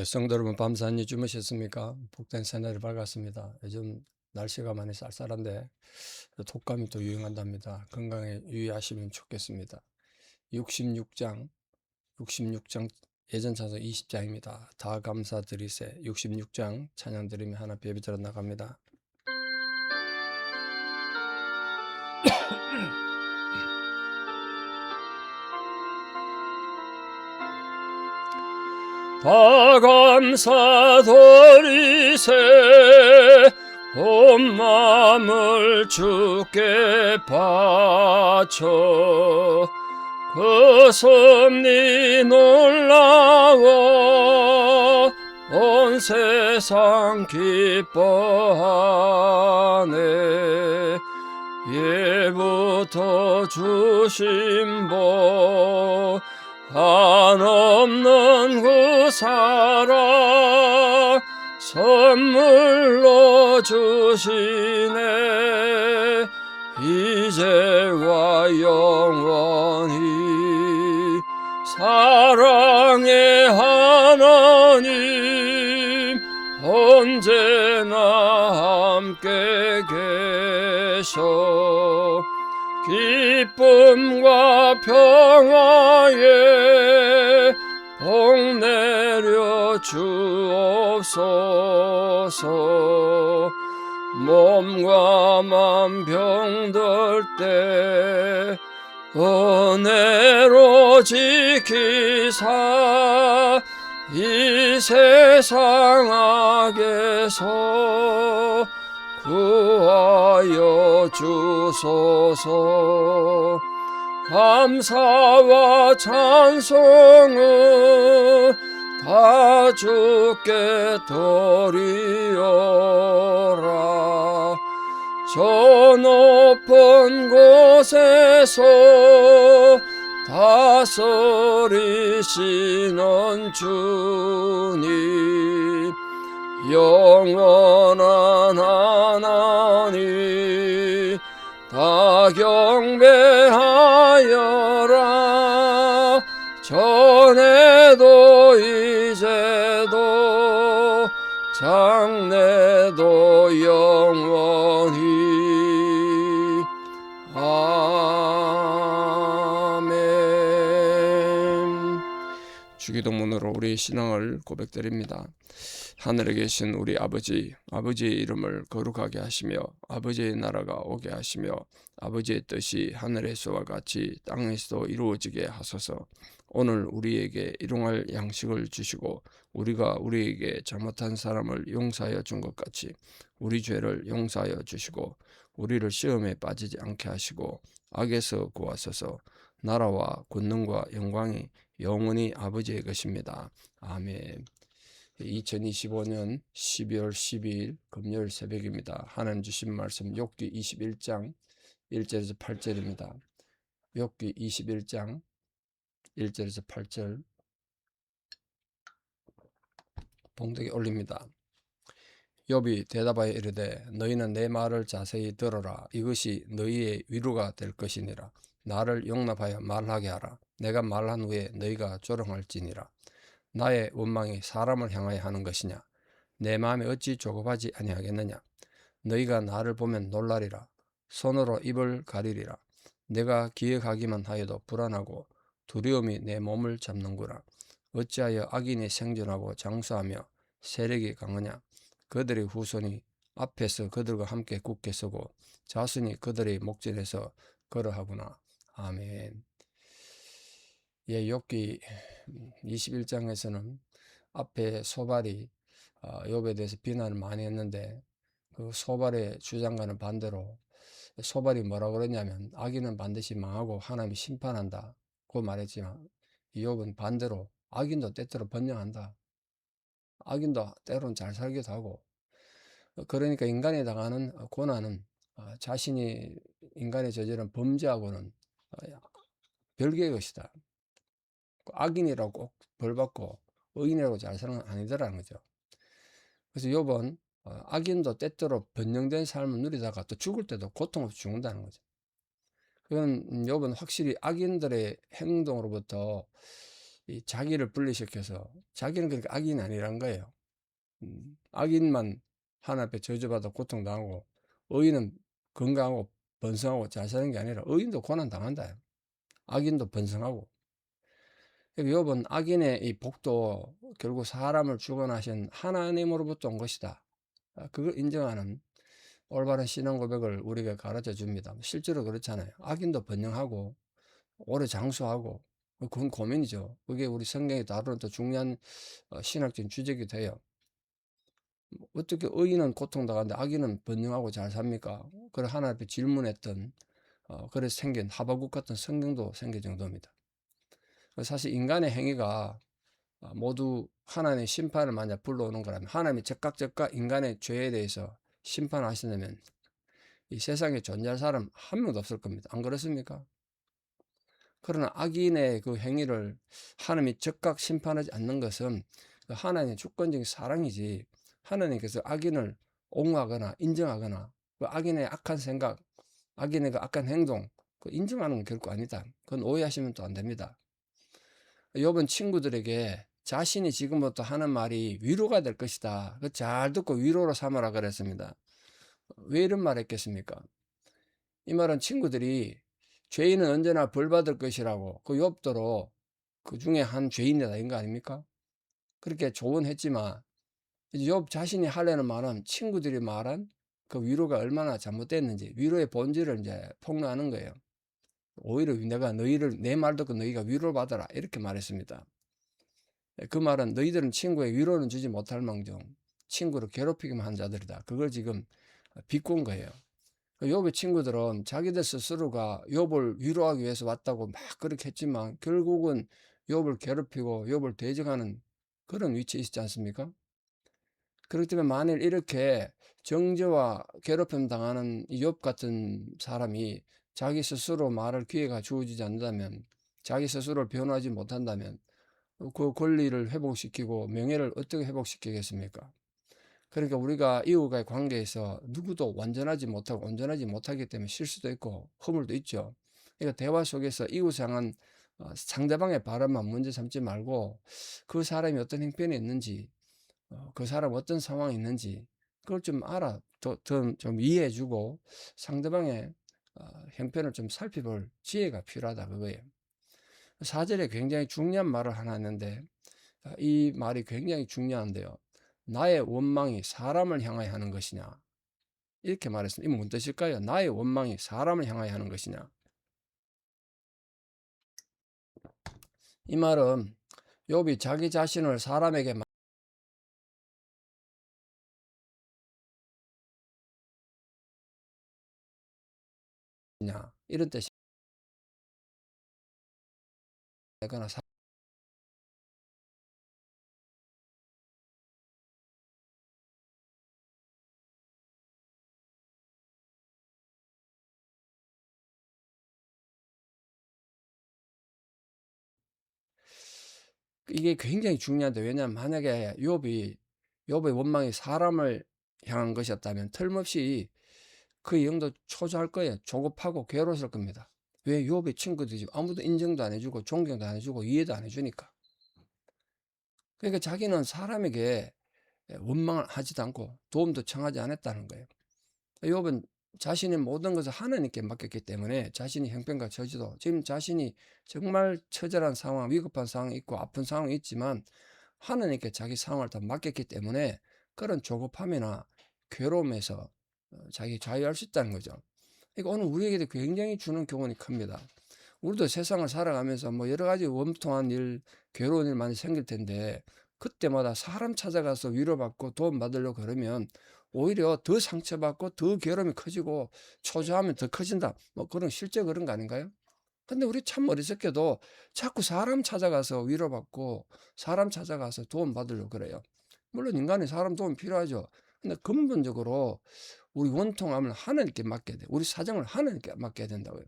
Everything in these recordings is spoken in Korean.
성도 여러분, 밤새 안녕히 주무셨습니까? 복된 새날이 밝았습니다. 요즘 날씨가 많이 쌀쌀한데 독감이 또 유행한답니다. 건강에 유의하시면 좋겠습니다. 66장, 66장 예전 찬송 20장입니다. 다 감사드리세. 66장 찬양 드리며 하나 예배 드려 나갑니다. 다 감사드리세. 온 마음을 주께 바쳐 그 섭리 놀라워 온 세상 기뻐하네. 예부터 주신 복 한없는 그 사랑 선물로 주시네. 이제와 영원히 사랑의 하나님 언제나 함께 계셔 기쁨과 평화에 복 내려 주옵소서. 몸과 맘 병들 때 은혜로 지키사 이 세상 악에서 구하여 주소서. 감사와 찬송은 다 주께 드리오라. 저 높은 곳에서 다스리시는 주님 영원한 하나님 다 경배하여라. 전에도 이제도 장래도 영원히 아멘. 주기도문으로 우리 신앙을 고백드립니다. 하늘에 계신 우리 아버지, 아버지의 이름을 거룩하게 하시며 아버지의 나라가 오게 하시며 아버지의 뜻이 하늘에서와 같이 땅에서도 이루어지게 하소서. 오늘 우리에게 일용할 양식을 주시고 우리가 우리에게 잘못한 사람을 용서하여 준 것 같이 우리 죄를 용서하여 주시고 우리를 시험에 빠지지 않게 하시고 악에서 구하소서. 나라와 권능과 영광이 영원히 아버지의 것입니다. 아멘. 2025년 12월 12일 금요일 새벽입니다. 하나님 주신 말씀 욥기 21장 1절에서 8절입니다. 욥기 21장 1절에서 8절 봉독에 올립니다. 욥이 대답하여 이르되 너희는 내 말을 자세히 들어라. 이것이 너희의 위로가 될 것이니라. 나를 용납하여 말하게 하라. 내가 말한 후에 너희가 조롱할지니라. 나의 원망이 사람을 향하여 하는 것이냐? 내 마음에 어찌 조급하지 아니하겠느냐? 너희가 나를 보면 놀라리라. 손으로 입을 가리리라. 내가 기억하기만 하여도 불안하고 두려움이 내 몸을 잡는구나. 어찌하여 악인이 생존하고 장수하며 세력이 강하냐? 그들의 후손이 앞에서 그들과 함께 굳게 서고 자손이 그들의 목전에서 걸어하구나. 아멘. 예, 욥기 21장에서는 앞에 소발이 욥에 대해서 비난을 많이 했는데 그 소발의 주장과는 반대로 소발이 뭐라고 그러냐면 악인은 반드시 망하고 하나님이 심판한다고 말했지만 욥은 반대로 악인도 때때로 번영한다. 악인도 때로는 잘 살기도 하고 그러니까 인간이 당하는 고난은 자신이 인간의 저지른 범죄하고는 별개의 것이다. 악인이라고 꼭 벌받고 의인이라고 잘 사는 건 아니더라는 거죠. 그래서 욥은 악인도 때때로 변형된 삶을 누리다가 또 죽을 때도 고통 없이 죽는다는 거죠. 그건 욥은 확실히 악인들의 행동으로부터 이 자기를 분리시켜서 자기는 그렇게 악인이 아니란 거예요. 악인만 하나님 앞에 저주받아 고통당하고 의인은 건강하고 번성하고 잘 사는 게 아니라 의인도 고난당한다. 악인도 번성하고. 욥은 악인의 이 복도 결국 사람을 주관하신 하나님으로부터 온 것이다. 그걸 인정하는 올바른 신앙 고백을 우리에게 가르쳐 줍니다. 실제로 그렇잖아요. 악인도 번영하고 오래 장수하고 그건 고민이죠. 그게 우리 성경이 다루는 또 중요한 신학적인 주제이기도 해요. 어떻게 의인은 고통당하는데 악인은 번영하고 잘 삽니까? 그래 하나님 앞에 질문했던 그래서 생긴 하박국 같은 성경도 생길 정도입니다. 사실 인간의 행위가 모두 하나님의 심판을 만약 불러오는 거라면 하나님이 즉각 인간의 죄에 대해서 심판하신다면 이 세상에 존재할 사람 한 명도 없을 겁니다. 안 그렇습니까? 그러나 악인의 그 행위를 하나님이 즉각 심판하지 않는 것은 하나님의 주권적인 사랑이지 하나님께서 악인을 옹호하거나 인정하거나 그 악인의 악한 생각, 악인의 그 악한 행동 인정하는 건 결코 아니다. 그건 오해하시면 또 안 됩니다. 욥은 친구들에게 자신이 지금부터 하는 말이 위로가 될 것이다. 잘 듣고 위로로 삼아라 그랬습니다. 왜 이런 말 했겠습니까? 이 말은 친구들이 죄인은 언제나 벌 받을 것이라고 그 욥도로 그 중에 한 죄인이다 이런 거 아닙니까? 그렇게 조언했지만 욥 자신이 하려는 말은 친구들이 말한 그 위로가 얼마나 잘못됐는지 위로의 본질을 이제 폭로하는 거예요. 오히려 내가 너희를 내 말 듣고 너희가 위로를 받아라 이렇게 말했습니다. 그 말은 너희들은 친구의 위로는 주지 못할 망정 친구를 괴롭히기만 한 자들이다. 그걸 지금 비꼰 거예요. 욥의 친구들은 자기들 스스로가 욥을 위로하기 위해서 왔다고 막 그렇게 했지만 결국은 욥을 괴롭히고 욥을 대적하는 그런 위치에 있지 않습니까? 그렇기 때문에 만일 이렇게 정죄와 괴롭힘 당하는 욥 같은 사람이 자기 스스로 말할 기회가 주어지지 않는다면 자기 스스로를 변호하지 못한다면 그 권리를 회복시키고 명예를 어떻게 회복시키겠습니까? 그러니까 우리가 이웃과의 관계에서 누구도 완전하지 못하고 온전하지 못하기 때문에 실수도 있고 허물도 있죠. 그러니까 대화 속에서 이웃을 향한 상대방의 발언만 문제 삼지 말고 그 사람이 어떤 형편이 있는지 그 사람 어떤 상황이 있는지 그걸 좀 좀 이해해주고 상대방의 형편을 좀 살펴볼 지혜가 필요하다 그거예요. 4절에 굉장히 중요한 말을 하나 했는데 이 말이 굉장히 중요한데요. 나의 원망이 사람을 향하여 하는 것이냐 이렇게 말했습니다. 이게 뭔 뜻일까요? 나의 원망이 사람을 향하여 하는 것이냐. 이 말은 욥이 자기 자신을 사람에게 말하냐 이런 뜻이 되거나 이게 굉장히 중요한데 왜냐하면 만약에 욥의 원망이 사람을 향한 것이었다면 틀림없이 그 영도 초조할 거예요. 조급하고 괴로웠을 겁니다. 왜 욥의 친구들이 아무도 인정도 안 해주고 존경도 안 해주고 이해도 안 해주니까. 그러니까 자기는 사람에게 원망을 하지도 않고 도움도 청하지 않았다는 거예요. 욥은 자신의 모든 것을 하나님께 맡겼기 때문에 자신이 형편과 처지도 지금 자신이 정말 처절한 상황, 위급한 상황이 있고 아픈 상황이 있지만 하나님께 자기 상황을 다 맡겼기 때문에 그런 조급함이나 괴로움에서 자기 자유할 수 있다는 거죠. 그러니까 오늘 우리에게도 굉장히 주는 교훈이 큽니다. 우리도 세상을 살아가면서 뭐 여러 가지 원통한 일, 괴로운 일 많이 생길 텐데 그때마다 사람 찾아가서 위로받고 도움받으려고 그러면 오히려 더 상처받고 더 괴로움이 커지고 초조하면 더 커진다. 뭐 그런 실제 그런 거 아닌가요? 근데 우리 참 어리석게도 자꾸 사람 찾아가서 위로받고 사람 찾아가서 도움받으려고 그래요. 물론 인간이 사람 도움 필요하죠. 근데 근본적으로 우리 원통함을 하나님께 맡겨야 돼. 우리 사정을 하나님께 맡겨야 된다고요.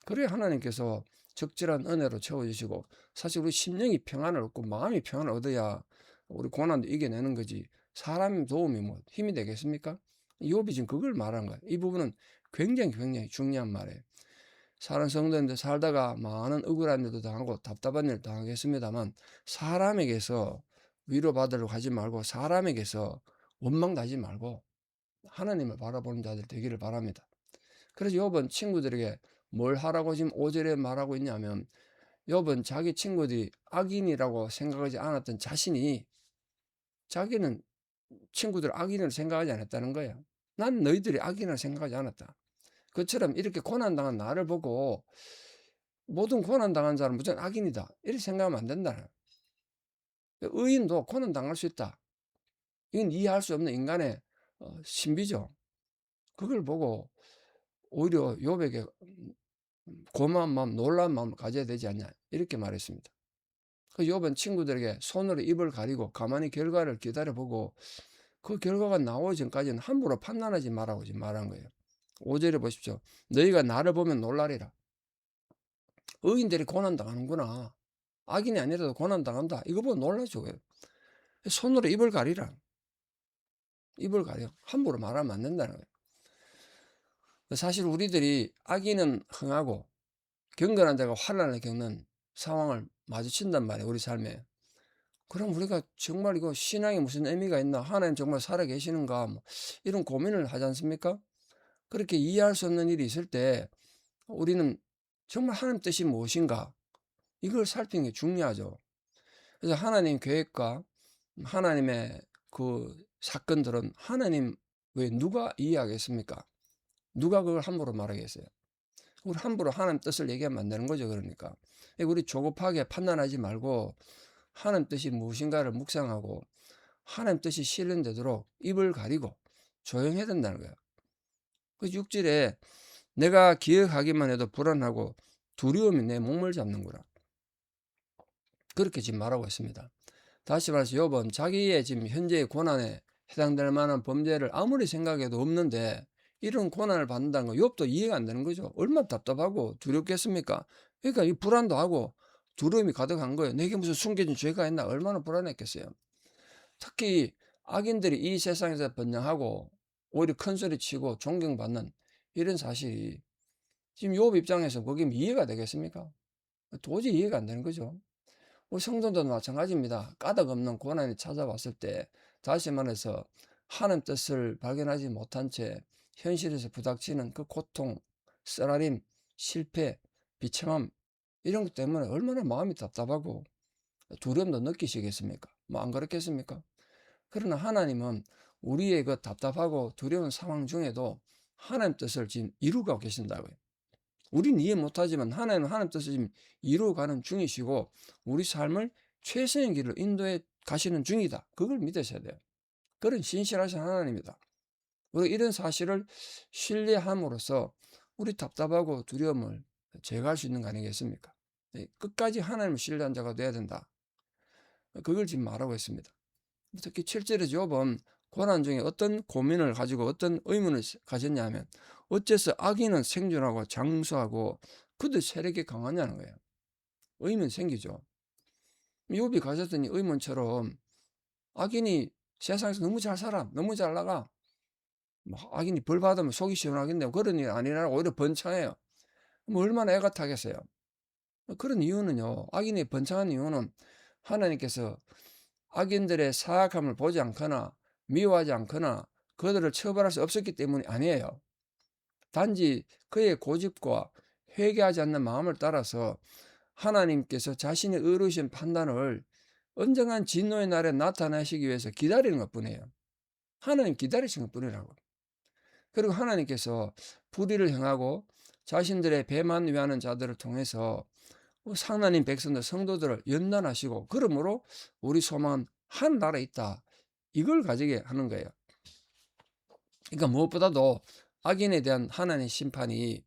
그래야 하나님께서 적절한 은혜로 채워주시고 사실 우리 심령이 평안을 얻고 마음이 평안을 얻어야 우리 고난도 이겨내는 거지 사람 도움이 뭐 힘이 되겠습니까? 욥이 지금 그걸 말하는 거예요. 이 부분은 굉장히 중요한 말이에요. 사는 성도인데 살다가 많은 억울한 일도 당하고 답답한 일도 당하겠습니다만, 사람에게서 위로받으려고 하지 말고 사람에게서 원망하지 말고 하나님을 바라보는 자들 되기를 바랍니다. 그래서 욥은 친구들에게 뭘 하라고 지금 5절에 말하고 있냐면, 욥은 자기 친구들이 악인이라고 생각하지 않았던 자신이, 자기는 친구들 악인을 생각하지 않았다는 거예요. 난 너희들이 악인을 생각하지 않았다. 그처럼 이렇게 고난당한 나를 보고 모든 고난당한 자는 무조건 악인이다, 이렇게 생각하면 안 된다. 의인도 고난당할 수 있다. 이건 이해할 수 없는 인간의 신비죠. 그걸 보고 오히려 욥에게 고마운 마음, 놀라운 마음 가져야 되지 않냐, 이렇게 말했습니다. 그 욥은 친구들에게 손으로 입을 가리고 가만히 결과를 기다려보고 그 결과가 나오기 전까지는 함부로 판단하지 말라고 지금 말한 거예요. 5절에 보십시오. 너희가 나를 보면 놀라리라. 의인들이 고난당하는구나, 악인이 아니라도 고난당한다, 이거 보고 놀라죠. 손으로 입을 가리라. 입을 가려. 함부로 말하면 안 된다는 거예요. 사실 우리들이 악인은 흥하고 경건한 자가 환난을 겪는 상황을 마주친단 말이에요, 우리 삶에. 그럼 우리가 정말 이거 신앙에 무슨 의미가 있나, 하나님 정말 살아계시는가, 뭐 이런 고민을 하지 않습니까? 그렇게 이해할 수 없는 일이 있을 때 우리는 정말 하나님 뜻이 무엇인가, 이걸 살피는 게 중요하죠. 그래서 하나님 계획과 하나님의 그 사건들은 하나님 왜 누가 이해하겠습니까? 누가 그걸 함부로 말하겠어요? 우리 함부로 하나님 뜻을 얘기하면 안 되는 거죠. 그러니까 우리 조급하게 판단하지 말고 하나님 뜻이 무엇인가를 묵상하고 하나님 뜻이 실현되도록 입을 가리고 조용해야 된다는 거예요. 그 6절에 내가 기억하기만 해도 불안하고 두려움이 내 몸을 잡는구나, 그렇게 지금 말하고 있습니다. 다시 말해서 욥은 자기의 지금 현재의 고난에 해당될 만한 범죄를 아무리 생각해도 없는데 이런 고난을 받는다는 거 욥도 이해가 안 되는 거죠. 얼마나 답답하고 두렵겠습니까? 그러니까 이 불안도 하고 두려움이 가득한 거예요. 내게 무슨 숨겨진 죄가 있나, 얼마나 불안했겠어요. 특히 악인들이 이 세상에서 번영하고 오히려 큰소리 치고 존경받는 이런 사실이 지금 욥 입장에서 그게 이해가 되겠습니까? 도저히 이해가 안 되는 거죠. 우리 성도도 마찬가지입니다. 까닭없는 고난이 찾아왔을 때, 다시 말해서 하나님 뜻을 발견하지 못한 채 현실에서 부닥치는 그 고통, 쓰라림, 실패, 비참함, 이런 것 때문에 얼마나 마음이 답답하고 두려움도 느끼시겠습니까? 뭐 안 그렇겠습니까? 그러나 하나님은 우리의 그 답답하고 두려운 상황 중에도 하나님 뜻을 지금 이루고 계신다고요. 우리는 이해 못하지만 하나님은 하나님 뜻을 지금 이루어가는 중이시고 우리 삶을 최선의 길로 인도해 가시는 중이다, 그걸 믿으셔야 돼요. 그런 신실하신 하나님이다. 우리가 이런 사실을 신뢰함으로써 우리 답답하고 두려움을 제거할 수 있는 거 아니겠습니까? 끝까지 하나님을 신뢰한 자가 돼야 된다, 그걸 지금 말하고 있습니다. 특히 7절의 욥은 고난 중에 어떤 고민을 가지고 어떤 의문을 가졌냐면, 어째서 악인은 생존하고 장수하고 그들 세력이 강하냐는 거예요. 의문 생기죠. 욥이 가졌던 이 의문처럼 악인이 세상에서 너무 잘 살아, 너무 잘 나가, 뭐 악인이 벌 받으면 속이 시원하겠네요. 그런 일 아니라 오히려 번창해요. 뭐 얼마나 애가 타겠어요. 그런 이유는요, 악인이 번창한 이유는 하나님께서 악인들의 사악함을 보지 않거나 미워하지 않거나 그들을 처벌할 수 없었기 때문이 아니에요. 단지 그의 고집과 회개하지 않는 마음을 따라서 하나님께서 자신의 의로우신 판단을 언젠간 진노의 날에 나타나시기 위해서 기다리는 것뿐이에요. 하나님 기다리시는 것뿐이라고. 그리고 하나님께서 불의를 행하고 자신들의 배만 위하는 자들을 통해서 상나님 백성들 성도들을 연단하시고, 그러므로 우리 소망은 한 나라에 있다, 이걸 가지게 하는 거예요. 그러니까 무엇보다도 악인에 대한 하나님의 심판이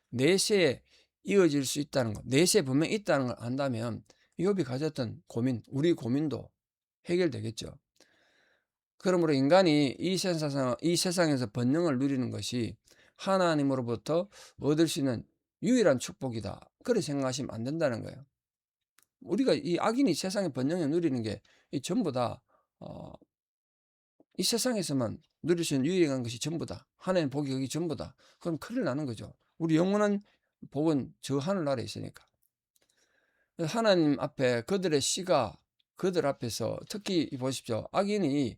내세에 이어질 수 있다는 것, 내세에 분명히 있다는 걸 안다면 욥이 가졌던 고민, 우리 고민도 해결되겠죠. 그러므로 인간이 이 세상에서 번영을 누리는 것이 하나님으로부터 얻을 수 있는 유일한 축복이다, 그렇게 생각하시면 안 된다는 거예요. 우리가 이 악인이 세상에 번영을 누리는 게 전부 다 이 세상에서만 누릴 수 있는 유일한 것이 전부다, 하나님 복이 그게 전부다, 그럼 큰일 나는 거죠. 우리 영원한 복은 저 하늘나라에 있으니까. 하나님 앞에 그들의 씨가 그들 앞에서 특히 보십시오. 악인이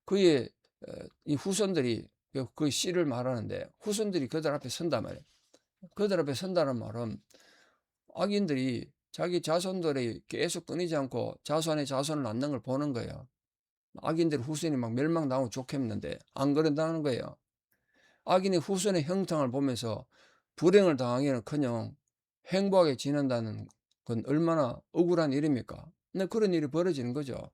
그의 이 후손들이 그 씨를 말하는데 후손들이 그들 앞에 선단 말이에요. 그들 앞에 선다는 말은 악인들이 자기 자손들이 계속 끊이지 않고 자손의 자손을 낳는 걸 보는 거예요. 악인들 후손이 막 멸망 당하고 좋겠는데 안 그런다는 거예요. 악인이 후손의 형통을 보면서 불행을 당하기는커녕 행복하게 지낸다는 건 얼마나 억울한 일입니까? 근데 그런 일이 벌어지는 거죠.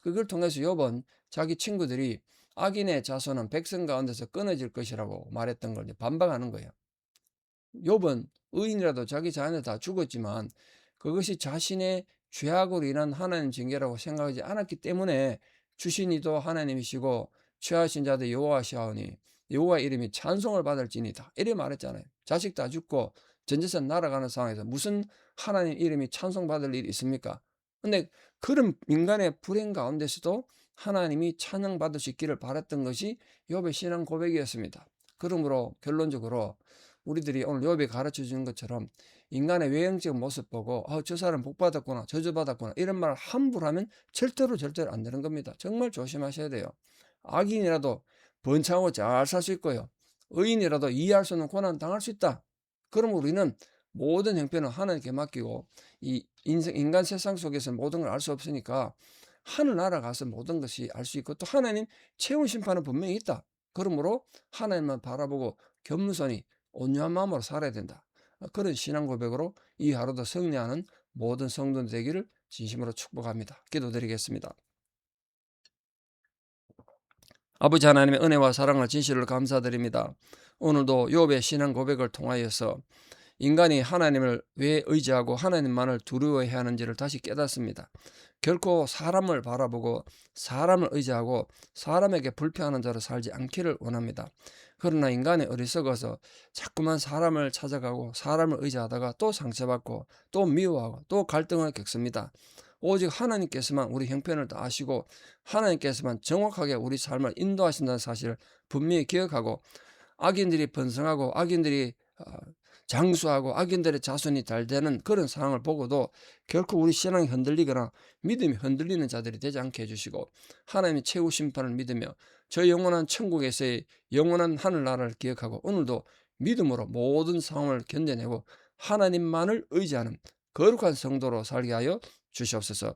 그걸 통해서 욥은 자기 친구들이 악인의 자손은 백성 가운데서 끊어질 것이라고 말했던 걸 이제 반박하는 거예요. 욥은 의인이라도 자기 자녀 다 죽었지만 그것이 자신의 죄악으로 인한 하나님 징계라고 생각하지 않았기 때문에 주신 이도 하나님이시고 취하신 자도 여호와시하오니 여호와 이름이 찬송을 받을지니다 이래 말했잖아요. 자식 다 죽고 전재산 날아가는 상황에서 무슨 하나님 이름이 찬송받을 일이 있습니까? 근데 그런 인간의 불행 가운데서도 하나님이 찬양받을 수 있기를 바랐던 것이 욥의 신앙 고백이었습니다. 그러므로 결론적으로 우리들이 오늘 욥이 가르쳐 주는 것처럼 인간의 외형적 모습 보고 저 사람 복 받았구나 저주받았구나 이런 말을 함부로 하면 절대로 안 되는 겁니다. 정말 조심하셔야 돼요. 악인이라도 번창하고 잘 살 수 있고요. 의인이라도 이해할 수 없는 고난 당할 수 있다. 그럼 우리는 모든 형편을 하나님께 맡기고 이 인간 세상 속에서 모든 걸 알 수 없으니까 하늘 날아가서 모든 것이 알 수 있고 또 하나님 채운 심판은 분명히 있다. 그러므로 하나님만 바라보고 겸손히 온유한 마음으로 살아야 된다. 그런 신앙 고백으로 이 하루도 승리하는 모든 성도들 되기를 진심으로 축복합니다. 기도드리겠습니다. 아버지 하나님의 은혜와 사랑을 진실로 감사드립니다. 오늘도 욥의 신앙 고백을 통하여서 인간이 하나님을 왜 의지하고 하나님만을 두려워해야 하는지를 다시 깨닫습니다. 결코 사람을 바라보고 사람을 의지하고 사람에게 불평하는 자로 살지 않기를 원합니다. 그러나 인간이 어리석어서 자꾸만 사람을 찾아가고 사람을 의지하다가 또 상처받고 또 미워하고 또 갈등을 겪습니다. 오직 하나님께서만 우리 형편을 다 아시고 하나님께서만 정확하게 우리 삶을 인도하신다는 사실을 분명히 기억하고 악인들이 번성하고 악인들이 장수하고 악인들의 자손이 잘 되는 그런 상황을 보고도 결코 우리 신앙이 흔들리거나 믿음이 흔들리는 자들이 되지 않게 해주시고 하나님의 최후 심판을 믿으며 저 영원한 천국에서의 영원한 하늘나라를 기억하고 오늘도 믿음으로 모든 상황을 견뎌내고 하나님만을 의지하는 거룩한 성도로 살게 하여 주시옵소서.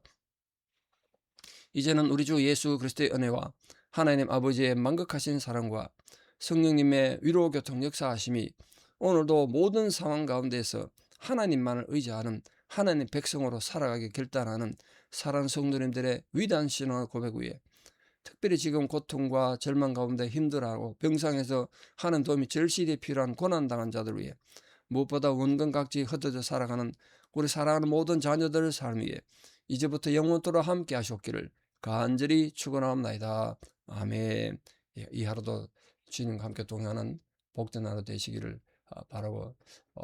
이제는 우리 주 예수 그리스도의 은혜와 하나님 아버지의 만극하신 사랑과 성령님의 위로 교통 역사하심이 오늘도 모든 상황 가운데서 하나님만을 의지하는 하나님 백성으로 살아가게 결단하는 사랑하는 성도님들의 위대한 신앙의 고백 위에 특별히 지금 고통과 절망 가운데 힘들어하고 병상에서 하는 도움이 절실히 필요한 고난당한 자들 위해 무엇보다 원근각지 흩어져 살아가는 우리 사랑하는 모든 자녀들의 삶 위에 이제부터 영원토록 함께 하시옵기를 간절히 축원하옵나이다. 아멘. 이 하루도 주님과 함께 동행하는 복된 하루 되시기를 바라고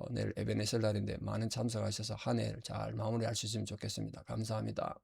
내일 에베네셀 날인데 많은 참석하셔서 한 해를 잘 마무리할 수 있으면 좋겠습니다. 감사합니다.